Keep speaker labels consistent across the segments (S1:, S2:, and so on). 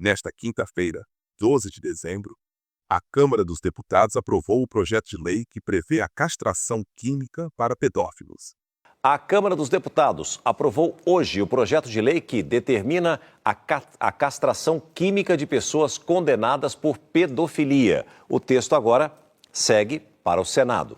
S1: Nesta quinta-feira, 12 de dezembro, a Câmara dos Deputados aprovou o projeto de lei que prevê a castração química para pedófilos.
S2: A Câmara dos Deputados aprovou hoje o projeto de lei que determina a castração química de pessoas condenadas por pedofilia. O texto agora segue para o Senado.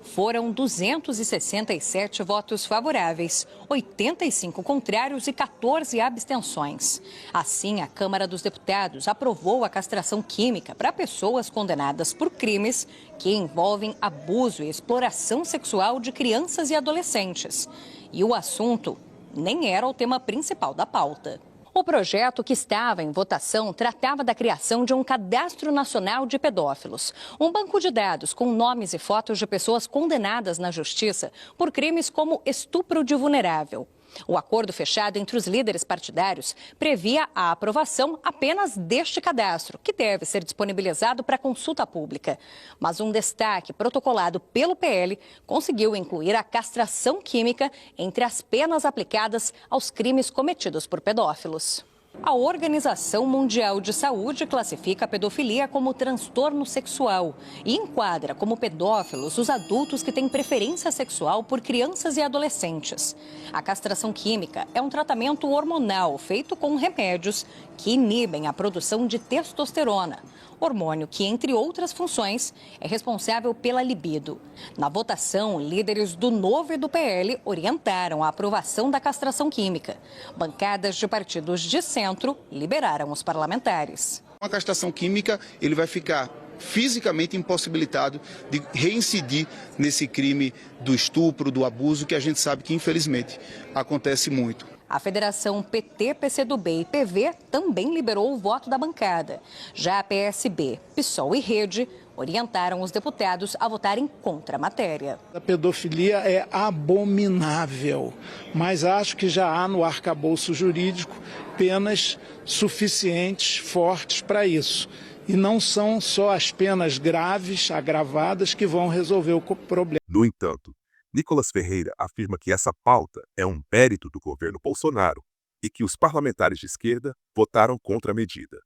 S3: Foram 267 votos favoráveis, 85 contrários e 14 abstenções. Assim, a Câmara dos Deputados aprovou a castração química para pessoas condenadas por crimes que envolvem abuso e exploração sexual de crianças e adolescentes. E o assunto nem era o tema principal da pauta. O projeto que estava em votação tratava da criação de um cadastro nacional de pedófilos, um banco de dados com nomes e fotos de pessoas condenadas na justiça por crimes como estupro de vulnerável. O acordo fechado entre os líderes partidários previa a aprovação apenas deste cadastro, que deve ser disponibilizado para consulta pública. Mas um destaque protocolado pelo PL conseguiu incluir a castração química entre as penas aplicadas aos crimes cometidos por pedófilos. A Organização Mundial de Saúde classifica a pedofilia como transtorno sexual e enquadra como pedófilos os adultos que têm preferência sexual por crianças e adolescentes. A castração química é um tratamento hormonal feito com remédios que inibem a produção de testosterona, hormônio que, entre outras funções, é responsável pela libido. Na votação, líderes do Novo e do PL orientaram a aprovação da castração química. Bancadas de partidos de centro liberaram os parlamentares.
S4: Com a castração química, ele vai ficar fisicamente impossibilitado de reincidir nesse crime do estupro, do abuso, que a gente sabe que, infelizmente, acontece muito.
S3: A Federação PT, PCdoB e PV também liberou o voto da bancada. Já a PSB, PSOL e Rede orientaram os deputados a votarem contra a matéria.
S5: A pedofilia é abominável, mas acho que já há no arcabouço jurídico penas suficientes, fortes para isso. E não são só as penas graves, agravadas, que vão resolver o problema.
S1: No entanto, Nicolas Ferreira afirma que essa pauta é um mérito do governo Bolsonaro e que os parlamentares de esquerda votaram contra a medida.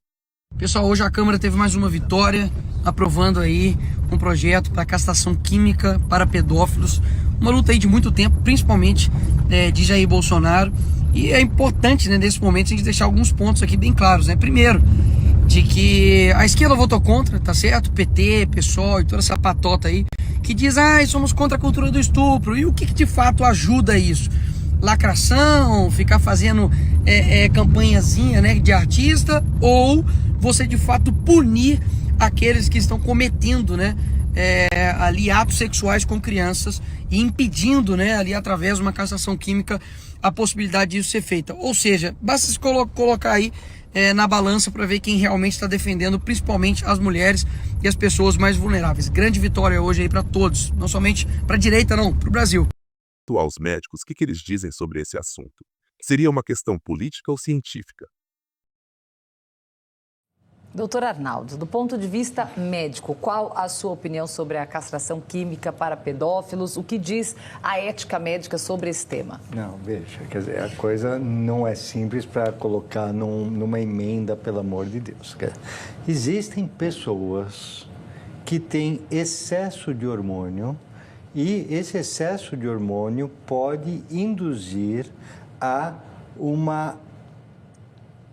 S6: Pessoal, hoje a Câmara teve mais uma vitória, aprovando aí um projeto para castração química para pedófilos. Uma luta aí de muito tempo, principalmente de Jair Bolsonaro. E é importante, nesse momento, a gente deixar alguns pontos aqui bem claros. Primeiro, de que a esquerda votou contra, tá certo? PT, PSOL e toda essa patota aí, que diz, somos contra a cultura do estupro. E o que de fato ajuda isso? Lacração, ficar fazendo campanhazinha de artista, ou você de fato punir aqueles que estão cometendo ali atos sexuais com crianças e impedindo ali através de uma castração química a possibilidade disso ser feita. Ou seja, basta se colocar aí na balança para ver quem realmente está defendendo, principalmente as mulheres e as pessoas mais vulneráveis. Grande vitória hoje aí para todos, não somente para a direita, não, para o Brasil.
S1: Aos médicos, o que eles dizem sobre esse assunto? Seria uma questão política ou científica?
S7: Doutor Arnaldo, do ponto de vista médico, qual a sua opinião sobre a castração química para pedófilos? O que diz a ética médica sobre esse tema?
S8: Não, veja, quer dizer, a coisa não é simples para colocar numa emenda, pelo amor de Deus. Existem pessoas que têm excesso de hormônio e esse excesso de hormônio pode induzir a uma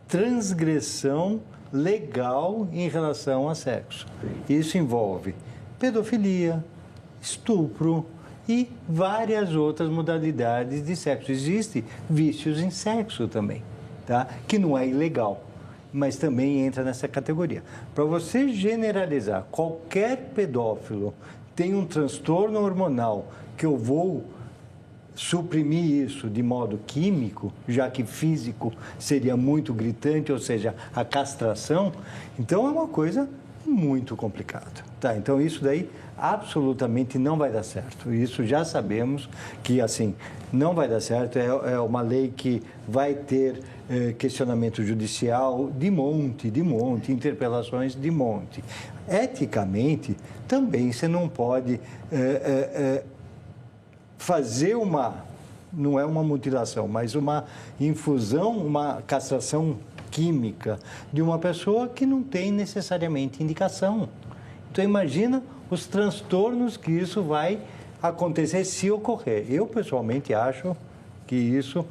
S8: transgressão legal em relação a sexo. Isso envolve pedofilia, estupro e várias outras modalidades de sexo. Existem vícios em sexo também, tá? Que não é ilegal, mas também entra nessa categoria. Para você generalizar, qualquer pedófilo tem um transtorno hormonal que eu vou suprimir isso de modo químico, já que físico seria muito gritante, ou seja, a castração, então é uma coisa muito complicada. Tá? Então isso daí absolutamente não vai dar certo. Isso já sabemos que assim não vai dar certo. É uma lei que vai ter questionamento judicial de monte, interpelações de monte. Eticamente, também você não pode fazer não é uma mutilação, mas uma infusão, uma castração química de uma pessoa que não tem necessariamente indicação. Então imagina os transtornos que isso vai acontecer se ocorrer. Eu pessoalmente acho que isso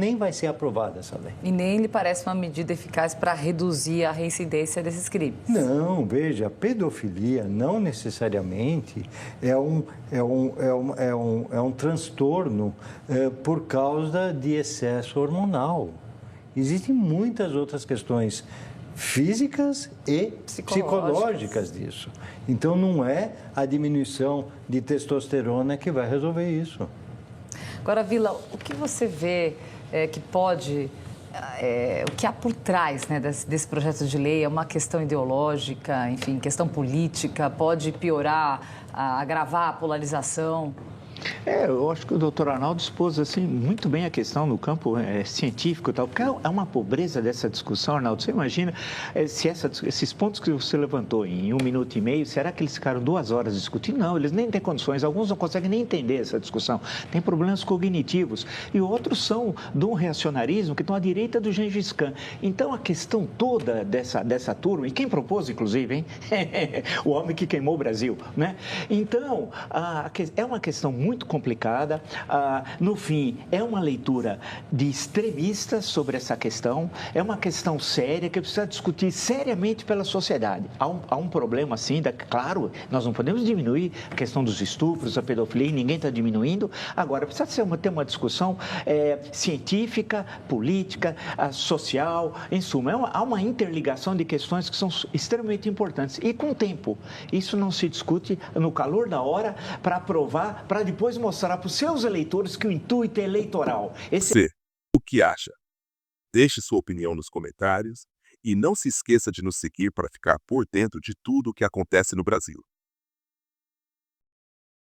S8: nem vai ser aprovada essa lei.
S7: E nem lhe parece uma medida eficaz para reduzir a reincidência desses crimes.
S8: Não, veja, pedofilia não necessariamente é um transtorno por causa de excesso hormonal. Existem muitas outras questões físicas e psicológicas disso. Então, não é a diminuição de testosterona que vai resolver isso.
S7: Agora, Vila, o que você vê que pode... o que há por trás, né, desse projeto de lei? É uma questão ideológica, enfim, questão política? Pode piorar, agravar a polarização?
S9: Eu acho que o doutor Arnaldo expôs assim, muito bem a questão no campo científico e tal, porque é uma pobreza dessa discussão, Arnaldo. Você imagina se esses pontos que você levantou em 1 minuto e meio, será que eles ficaram 2 horas discutindo? Não, eles nem têm condições, alguns não conseguem nem entender essa discussão. Tem problemas cognitivos e outros são de um reacionarismo que estão à direita do Gengis Khan. Então, a questão toda dessa turma, e quem propôs, inclusive, hein? O homem que queimou o Brasil, né? Então, é uma questão muito complicada. No fim, é uma leitura de extremistas sobre essa questão, é uma questão séria que precisa discutir seriamente pela sociedade. Há um problema, assim, claro, nós não podemos diminuir a questão dos estupros, a pedofilia, ninguém está diminuindo. Agora, precisa ter uma discussão científica, política, social, em suma, há uma interligação de questões que são extremamente importantes. E com o tempo, isso não se discute no calor da hora para aprovar, para depois mostrar para os seus eleitores que o intuito é eleitoral.
S1: Você, o que acha? Deixe sua opinião nos comentários e não se esqueça de nos seguir para ficar por dentro de tudo o que acontece no Brasil.